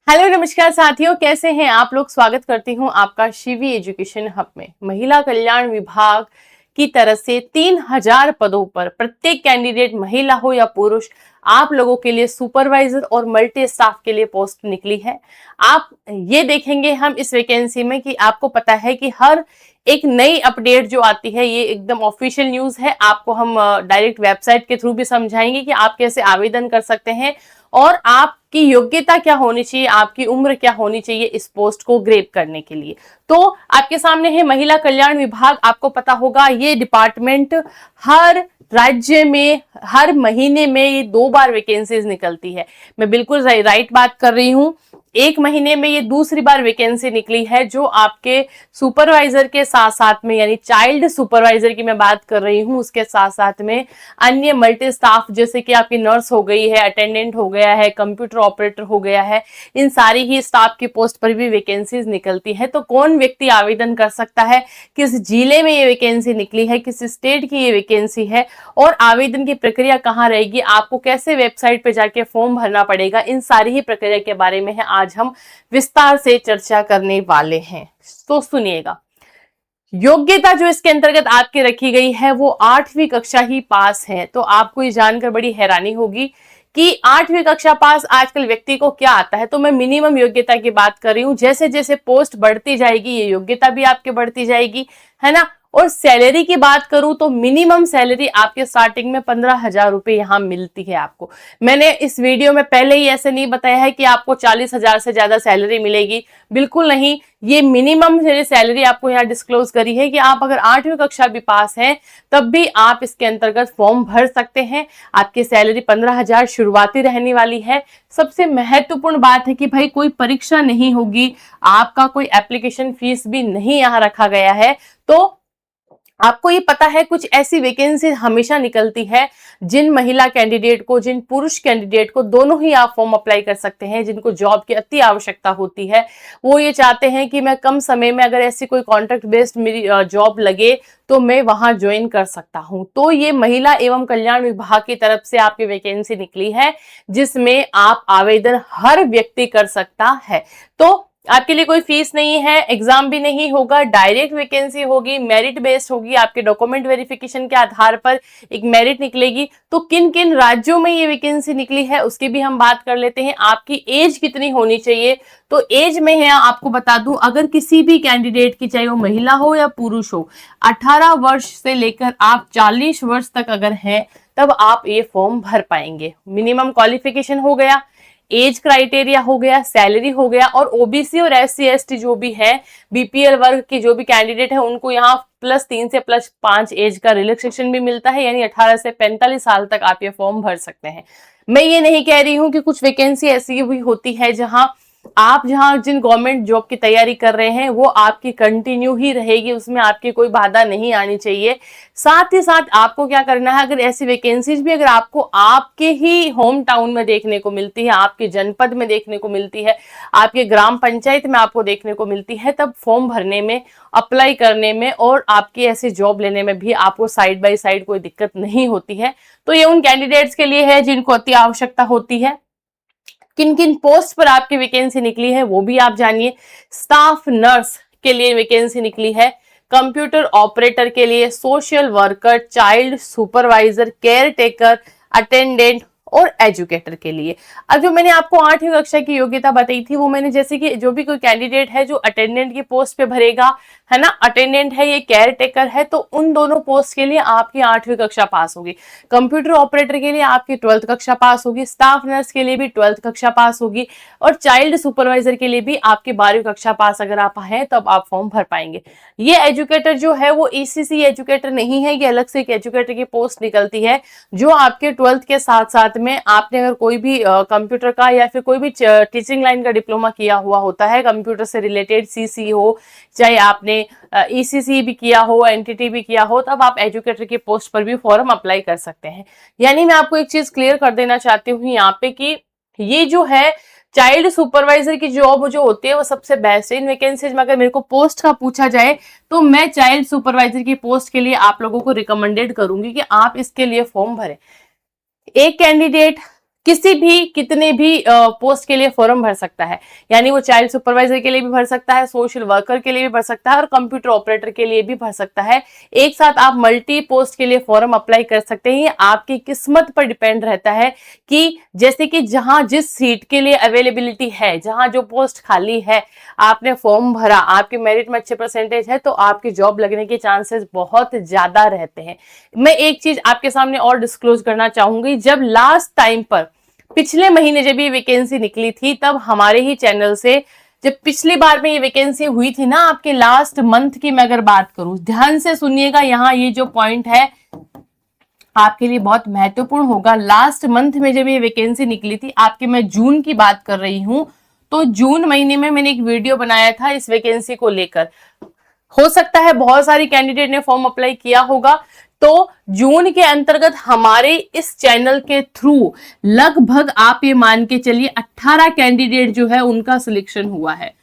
Hello नमस्कार साथियों, कैसे हैं आप लोग। स्वागत करती हूं आपका शिवी एजुकेशन हब में। महिला कल्याण विभाग की तरफ से 3000 पदों पर प्रत्येक कैंडिडेट महिला हो या पुरुष, आप लोगों के लिए सुपरवाइजर और मल्टी स्टाफ के लिए पोस्ट निकली है। आप ये देखेंगे हम इस वैकेंसी में कि आपको पता है कि हर एक नई अपडेट जो आती है ये एकदम ऑफिशियल न्यूज है। आपको हम डायरेक्ट वेबसाइट के थ्रू भी समझाएंगे कि आप कैसे आवेदन कर सकते हैं और आपकी योग्यता क्या होनी चाहिए, आपकी उम्र क्या होनी चाहिए इस पोस्ट को ग्रेप करने के लिए। तो आपके सामने है महिला कल्याण विभाग। आपको पता होगा ये डिपार्टमेंट हर राज्य में हर महीने में ये 2 बार वैकेंसीज निकलती है। मैं बिल्कुल राइट बात कर रही हूँ। एक महीने में ये दूसरी बार वैकेंसी निकली है जो आपके सुपरवाइजर के साथ साथ में, यानी चाइल्ड सुपरवाइजर की मैं बात कर रही हूँ, उसके साथ साथ में अन्य मल्टी स्टाफ जैसे कि आपकी नर्स हो गई है, अटेंडेंट हो गया है, कंप्यूटर ऑपरेटर हो गया है, इन सारी ही स्टाफ की पोस्ट पर भी वैकेंसीज निकलती है। तो कौन व्यक्ति आवेदन कर सकता है, किस जिले में ये वैकेंसी निकली है, किस स्टेट की ये वैकेंसी है और आवेदन की प्रक्रिया कहाँ रहेगी, आपको कैसे वेबसाइट पे जाके फॉर्म भरना पड़ेगा, इन सारी ही प्रक्रिया के बारे में आज हम विस्तार से चर्चा करने वाले हैं। तो सुनिएगा, योग्यता जो इसके अंतर्गत आपकी रखी गई है वो 8वीं कक्षा ही पास है। तो आपको ये जानकर बड़ी हैरानी होगी कि 8वीं कक्षा पास आजकल व्यक्ति को क्या आता है। तो मैं मिनिमम योग्यता की बात कर रही हूँ। जैसे जैसे पोस्ट बढ़ती जाएगी ये योग्यता भी आपके बढ़ती जाएगी, है ना। और सैलरी की बात करूं तो मिनिमम सैलरी आपके स्टार्टिंग में 15,000 रुपए यहाँ मिलती है आपको। मैंने इस वीडियो में पहले ही ऐसे नहीं बताया है कि आपको 40,000 से ज्यादा सैलरी मिलेगी, बिल्कुल नहीं। ये मिनिमम सैलरी आपको यहाँ डिस्क्लोज करी है कि आप अगर 8वीं कक्षा भी पास हैं तब भी आप इसके अंतर्गत फॉर्म भर सकते हैं। आपकी सैलरी 15,000 शुरुआती रहने वाली है। सबसे महत्वपूर्ण बात है कि भाई कोई परीक्षा नहीं होगी, आपका कोई एप्लीकेशन फीस भी नहीं यहाँ रखा गया है। तो आपको ये पता है कुछ ऐसी वैकेंसी हमेशा निकलती है जिन महिला कैंडिडेट को, जिन पुरुष कैंडिडेट को, दोनों ही आप फॉर्म अप्लाई कर सकते हैं। जिनको जॉब की अति आवश्यकता होती है, वो ये चाहते हैं कि मैं कम समय में अगर ऐसी कोई कॉन्ट्रैक्ट बेस्ड मेरी जॉब लगे तो मैं वहां ज्वाइन कर सकता हूं। तो ये महिला एवं कल्याण विभाग की तरफ से आपकी वैकेंसी निकली है जिसमें आप आवेदन हर व्यक्ति कर सकता है। तो आपके लिए कोई फीस नहीं है, एग्जाम भी नहीं होगा, डायरेक्ट वैकेंसी होगी, मेरिट बेस्ड होगी। आपके डॉक्यूमेंट वेरिफिकेशन के आधार पर एक मेरिट निकलेगी। तो किन किन राज्यों में ये वैकेंसी निकली है उसकी भी हम बात कर लेते हैं। आपकी एज कितनी होनी चाहिए, तो एज में है आपको बता दूं, अगर किसी भी कैंडिडेट की, चाहे वो महिला हो या पुरुष हो, 18 वर्ष से लेकर आप 40 वर्ष तक अगर है तब आप ये फॉर्म भर पाएंगे। मिनिमम क्वालिफिकेशन हो गया, एज क्राइटेरिया हो गया, सैलरी हो गया, और ओबीसी और एससी एसटी जो भी है, बीपीएल वर्ग के जो भी कैंडिडेट है उनको यहाँ +3 से +5 एज का रिलैक्सेशन भी मिलता है, यानी 18 से 45 साल तक आप ये फॉर्म भर सकते हैं। मैं ये नहीं कह रही हूँ कि कुछ वैकेंसी ऐसी भी होती है जहां जिन गवर्नमेंट जॉब की तैयारी कर रहे हैं वो आपकी कंटिन्यू ही रहेगी, उसमें आपकी कोई बाधा नहीं आनी चाहिए। साथ ही साथ आपको क्या करना है, अगर ऐसी वैकेंसीज भी अगर आपको आपके ही होम टाउन में देखने को मिलती है, आपके जनपद में देखने को मिलती है, आपके ग्राम पंचायत में आपको देखने को मिलती है, तब फॉर्म भरने में, अप्लाई करने में और आपकी ऐसी जॉब लेने में भी आपको साइड बाय साइड कोई दिक्कत नहीं होती है। तो ये उन कैंडिडेट्स के लिए है जिनको अति आवश्यकता होती है। किन किन पोस्ट पर आपकी वैकेंसी निकली है वो भी आप जानिए। स्टाफ नर्स के लिए वैकेंसी निकली है, कंप्यूटर ऑपरेटर के लिए, social worker, child supervisor, care taker, attendant और एजुकेटर के लिए। अब जो मैंने आपको 8वीं कक्षा की योग्यता बताई थी वो मैंने, जैसे कि जो भी कोई कैंडिडेट है जो अटेंडेंट की पोस्ट पे भरेगा, है ना, अटेंडेंट है, ये केयर टेकर है, तो उन दोनों पोस्ट के लिए आपकी 8वीं कक्षा पास होगी। कंप्यूटर ऑपरेटर के लिए आपकी 12th कक्षा पास होगी, स्टाफ नर्स के लिए भी 12th कक्षा पास होगी, और चाइल्ड सुपरवाइजर के लिए भी आपकी 12वीं कक्षा पास अगर आप हैं तब आप फॉर्म भर पाएंगे। ये एजुकेटर जो है वो ईसीसी एजुकेटर नहीं है, ये अलग से एक एजुकेटर की पोस्ट निकलती है जो आपके 12th के साथ साथ में आपने अगर कोई भी कंप्यूटर का या फिर कोई भी टीचिंग लाइन का डिप्लोमा किया हुआ होता है, कंप्यूटर से रिलेटेड, सीसी हो, चाहे आपने ईसीसी भी किया हो, एनटीटी भी किया हो, तब आप एजुकेटर की पोस्ट पर भी फॉर्म अप्लाई कर सकते हैं। यानी मैं आपको एक चीज क्लियर कर देना चाहती हूँ यहाँ पे कि ये जो है चाइल्ड सुपरवाइजर की जॉब जो होती है वो सबसे बेस्ट है। इन वैकेंसीज में अगर मेरे को पोस्ट का पूछा जाए तो मैं चाइल्ड सुपरवाइजर की पोस्ट के लिए आप लोगों को रिकमेंडेड करूंगी कि आप इसके लिए फॉर्म भरें। एक कैंडिडेट किसी भी कितने भी पोस्ट के लिए फॉर्म भर सकता है। यानी वो चाइल्ड सुपरवाइजर के लिए भी भर सकता है, सोशल वर्कर के लिए भी भर सकता है और कंप्यूटर ऑपरेटर के लिए भी भर सकता है। एक साथ आप मल्टी पोस्ट के लिए फॉर्म अप्लाई कर सकते हैं। ये आपकी किस्मत पर डिपेंड रहता है कि जैसे कि जहां जिस सीट के लिए अवेलेबिलिटी है, जहां जो पोस्ट खाली है, आपने फॉर्म भरा, आपके मेरिट में अच्छे परसेंटेज है, तो आपकी जॉब लगने के चांसेस बहुत ज्यादा रहते हैं। मैं एक चीज आपके सामने और डिस्क्लोज करना चाहूंगी, जब लास्ट टाइम पर पिछले महीने जब ये वैकेंसी निकली थी, तब हमारे ही चैनल से, जब पिछली बार में ये वैकेंसी हुई थी ना, आपके लास्ट मंथ की मैं अगर बात करूं, ध्यान से सुनिएगा, यहाँ ये जो पॉइंट है आपके लिए बहुत महत्वपूर्ण होगा। लास्ट मंथ में जब ये वैकेंसी निकली थी, आपके मैं जून की बात कर रही हूं, तो जून महीने में मैंने एक वीडियो बनाया था इस वैकेंसी को लेकर। हो सकता है बहुत सारी कैंडिडेट ने फॉर्म अप्लाई किया होगा, तो जून के अंतर्गत हमारे इस चैनल के थ्रू लगभग आप ये मान के चलिए 18 कैंडिडेट जो है उनका सिलेक्शन हुआ है।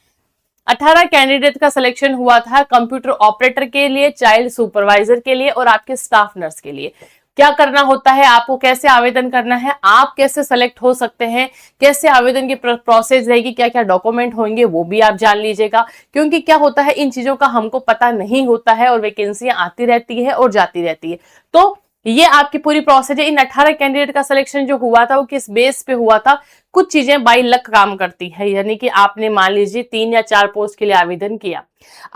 18 कैंडिडेट का सिलेक्शन हुआ था कंप्यूटर ऑपरेटर के लिए, चाइल्ड सुपरवाइजर के लिए और आपके स्टाफ नर्स के लिए। क्या करना होता है, आपको कैसे आवेदन करना है, आप कैसे सेलेक्ट हो सकते हैं, कैसे आवेदन की प्रोसेस रहेगी, क्या क्या डॉक्यूमेंट होंगे, वो भी आप जान लीजिएगा। क्योंकि क्या होता है, इन चीजों का हमको पता नहीं होता है और वैकेंसियां आती रहती है और जाती रहती है। तो ये आपकी पूरी प्रोसेस है। इन 18 कैंडिडेट का सिलेक्शन जो हुआ था वो किस बेस पे हुआ था, कुछ चीजें बाई लक काम करती है। यानी कि आपने मान लीजिए 3 या 4 पोस्ट के लिए आवेदन किया,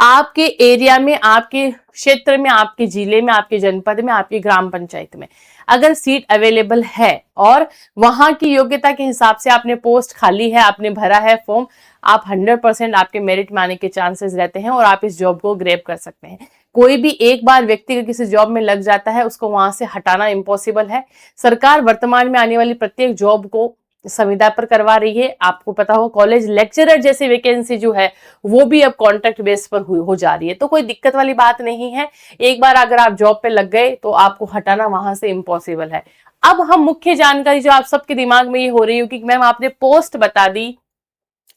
आपके एरिया में, आपके क्षेत्र में, आपके जिले में, आपके जनपद में, आपकी ग्राम पंचायत में अगर सीट अवेलेबल है और वहां की योग्यता के हिसाब से आपने पोस्ट खाली है, आपने भरा है फॉर्म, आप 100% आपके मेरिट में आने के चांसेस रहते हैं और आप इस जॉब को ग्रैब कर सकते हैं। कोई भी एक बार व्यक्ति का किसी जॉब में लग जाता है, उसको वहां से हटाना इम्पॉसिबल है। सरकार वर्तमान में आने वाली प्रत्येक जॉब को संविदा पर करवा रही है। आपको पता हो, कॉलेज लेक्चरर जैसी वैकेंसी जो है वो भी अब कॉन्ट्रैक्ट बेस पर हो जा रही है। तो कोई दिक्कत वाली बात नहीं है। एक बार अगर आप जॉब पे लग गए तो आपको हटाना वहां से इम्पॉसिबल है। अब हम मुख्य जानकारी जो आप सबके दिमाग में ये हो रही हो कि मैम आपने पोस्ट बता दी,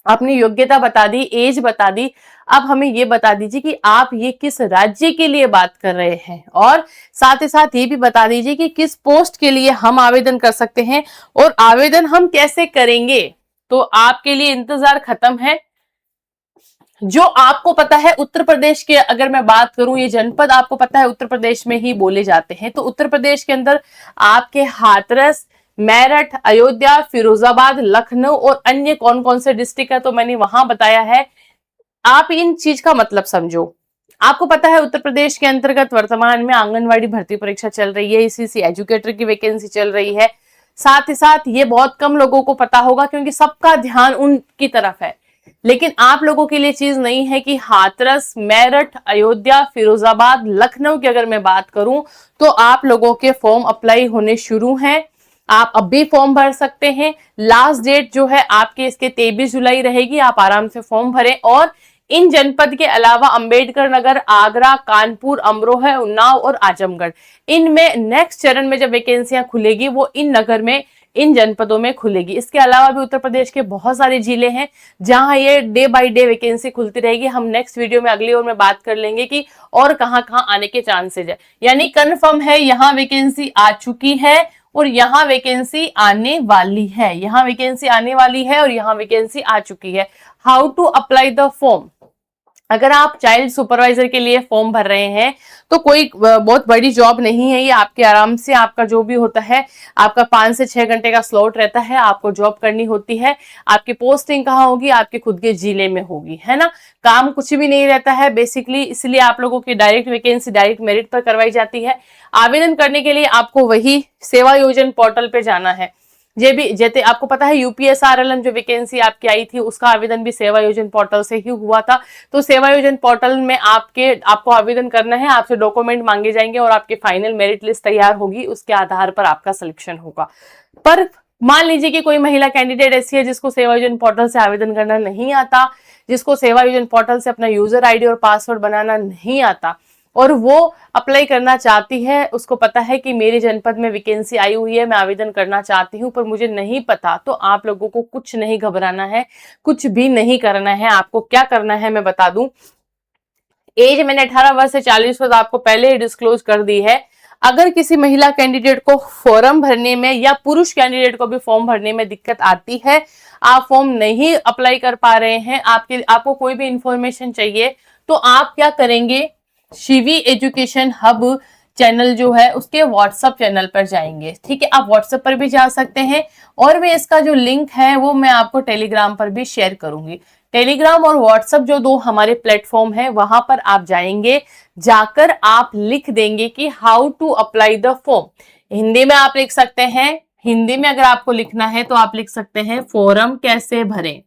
अपनी योग्यता बता दी, एज बता दी, अब हमें ये बता दीजिए कि आप ये किस राज्य के लिए बात कर रहे हैं और साथ ही साथ ये भी बता दीजिए कि किस पोस्ट के लिए हम आवेदन कर सकते हैं और आवेदन हम कैसे करेंगे। तो आपके लिए इंतजार खत्म है। जो आपको पता है, उत्तर प्रदेश के अगर मैं बात करूं, ये जनपद आपको पता है उत्तर प्रदेश में ही बोले जाते हैं। तो उत्तर प्रदेश के अंदर आपके हाथरस, मेरठ, अयोध्या, फिरोजाबाद, लखनऊ और अन्य कौन कौन से डिस्ट्रिक्ट है तो मैंने वहां बताया है। आप इन चीज का मतलब समझो। आपको पता है उत्तर प्रदेश के अंतर्गत वर्तमान में आंगनवाड़ी भर्ती परीक्षा चल रही है, इसी एजुकेटर की वैकेंसी चल रही है। साथ ही साथ ये बहुत कम लोगों को पता होगा क्योंकि सबका ध्यान उनकी तरफ है, लेकिन आप लोगों के लिए चीज नहीं है कि हाथरस, मेरठ, अयोध्या, फिरोजाबाद, लखनऊ की अगर मैं बात करूं तो आप लोगों के फॉर्म अप्लाई होने शुरू हैं। आप अब भी फॉर्म भर सकते हैं। लास्ट डेट जो है आपके इसके 23 जुलाई रहेगी। आप आराम से फॉर्म भरें और इन जनपद के अलावा अंबेडकर नगर, आगरा, कानपुर, अमरोहा, उन्नाव और आजमगढ़, इनमें नेक्स्ट चरण में जब वैकेंसियां खुलेगी वो इन नगर में, इन जनपदों में खुलेगी। इसके अलावा भी उत्तर प्रदेश के बहुत सारे जिले हैं जहां ये डे बाय डे वैकेंसी खुलती रहेगी। हम नेक्स्ट वीडियो में अगली ओर में बात कर लेंगे कि और कहां कहां आने के चांसेज है। यानी कंफर्म है, यहाँ वैकेंसी आ चुकी है और यहाँ वैकेंसी आने वाली है, यहाँ वैकेंसी आने वाली है और यहाँ वैकेंसी आ चुकी है। How to apply the form. अगर आप चाइल्ड सुपरवाइजर के लिए फॉर्म भर रहे हैं तो कोई बहुत बड़ी जॉब नहीं है ये, आपके आराम से आपका जो भी होता है, आपका 5 से 6 घंटे का स्लॉट रहता है, आपको जॉब करनी होती है। आपकी पोस्टिंग कहाँ होगी, आपके खुद के जिले में होगी, है ना। काम कुछ भी नहीं रहता है बेसिकली, इसलिए आप लोगों की डायरेक्ट वैकेंसी डायरेक्ट मेरिट पर करवाई जाती है। आवेदन करने के लिए आपको वही सेवा योजना पोर्टल पे जाना है। ये भी जैसे आपको पता है यूपीएसआरएलएम जो वैकेंसी आपकी आई थी उसका आवेदन भी सेवा योजना पोर्टल से ही हुआ था। तो सेवा योजना पोर्टल में आपको आवेदन करना है, आपसे डॉक्यूमेंट मांगे जाएंगे और आपकी फाइनल मेरिट लिस्ट तैयार होगी, उसके आधार पर आपका सिलेक्शन होगा। पर मान लीजिए कि कोई महिला कैंडिडेट ऐसी है जिसको सेवा योजना पोर्टल से आवेदन करना नहीं आता, जिसको सेवा योजना पोर्टल से अपना यूजर आईडी और पासवर्ड बनाना नहीं आता और वो अप्लाई करना चाहती है, उसको पता है कि मेरे जनपद में वैकेंसी आई हुई है, मैं आवेदन करना चाहती हूँ पर मुझे नहीं पता, तो आप लोगों को कुछ नहीं घबराना है, कुछ भी नहीं करना है। आपको क्या करना है मैं बता दूं। एज मैंने 18 वर्ष से 40 वर्ष आपको पहले ही डिस्क्लोज कर दी है। अगर किसी महिला कैंडिडेट को फॉर्म भरने में या पुरुष कैंडिडेट को भी फॉर्म भरने में दिक्कत आती है, आप फॉर्म नहीं अप्लाई कर पा रहे हैं, आपको कोई भी इंफॉर्मेशन चाहिए, तो आप क्या करेंगे, शिवी एजुकेशन हब चैनल जो है उसके व्हाट्सएप चैनल पर जाएंगे। ठीक है, आप व्हाट्सएप पर भी जा सकते हैं, और मैं इसका जो लिंक है वो मैं आपको टेलीग्राम पर भी शेयर करूंगी। टेलीग्राम और व्हाट्सएप जो दो हमारे प्लेटफॉर्म है, वहां पर आप जाएंगे, जाकर आप लिख देंगे कि how to apply the form. Hindi में आप लिख सकते हैं, हिंदी में अगर आपको लिखना है तो आप लिख सकते हैं फॉर्म कैसे भरें।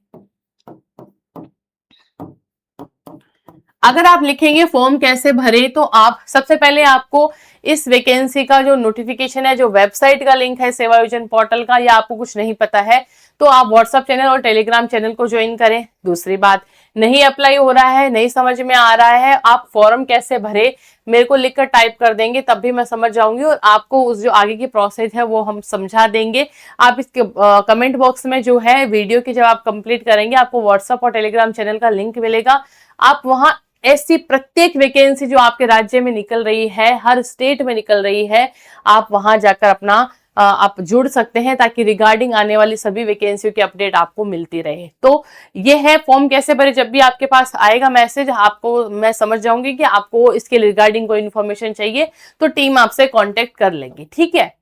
अगर आप लिखेंगे फॉर्म कैसे भरे, तो आप सबसे पहले आपको इस वैकेंसी का जो नोटिफिकेशन है, जो वेबसाइट का लिंक है सेवा योजन पोर्टल का, या आपको कुछ नहीं पता है तो आप व्हाट्सएप चैनल और टेलीग्राम चैनल को ज्वाइन करें। दूसरी बात, नहीं अप्लाई हो रहा है, नहीं समझ में आ रहा है, आप फॉर्म कैसे भरे मेरे को लिखकर टाइप कर देंगे, तब भी मैं समझ जाऊंगी और आपको उस जो आगे की प्रोसेस है वो हम समझा देंगे। आप इसके कमेंट बॉक्स में जो है वीडियो की जब आप कंप्लीट करेंगे, आपको व्हाट्सएप और टेलीग्राम चैनल का लिंक मिलेगा। आप वहां ऐसी प्रत्येक वैकेंसी जो आपके राज्य में निकल रही है, हर स्टेट में निकल रही है, आप वहां जाकर अपना आप जुड़ सकते हैं, ताकि रिगार्डिंग आने वाली सभी वैकेंसियों की अपडेट आपको मिलती रहे। तो ये है फॉर्म कैसे भरे। जब भी आपके पास आएगा मैसेज, आपको मैं समझ जाऊंगी कि आपको इसके रिगार्डिंग कोई इन्फॉर्मेशन चाहिए, तो टीम आपसे कांटेक्ट कर लेगी। ठीक है,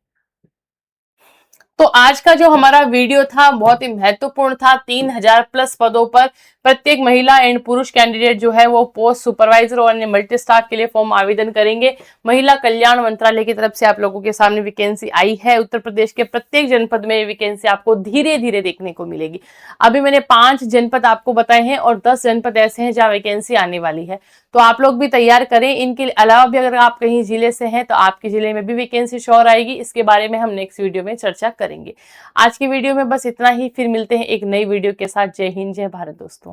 तो आज का जो हमारा वीडियो था बहुत ही महत्वपूर्ण था। 3000 प्लस पदों पर प्रत्येक महिला एंड पुरुष कैंडिडेट जो है वो पोस्ट सुपरवाइजर और अन्य मल्टी स्टाफ के लिए फॉर्म आवेदन करेंगे। महिला कल्याण मंत्रालय की तरफ से आप लोगों के सामने वैकेंसी आई है। उत्तर प्रदेश के प्रत्येक जनपद में वैकेंसी आपको धीरे धीरे देखने को मिलेगी। अभी मैंने 5 जनपद आपको बताए हैं और 10 जनपद ऐसे हैं जहाँ वैकेंसी आने वाली है, तो आप लोग भी तैयार करें। इनके अलावा भी अगर आप कहीं जिले से हैं तो आपके जिले में भी वैकेंसी श्योर आएगी। इसके बारे में हम नेक्स्ट वीडियो में चर्चा करेंगे। आज की वीडियो में बस इतना ही, फिर मिलते हैं एक नई वीडियो के साथ। जय हिंद, जय भारत दोस्तों।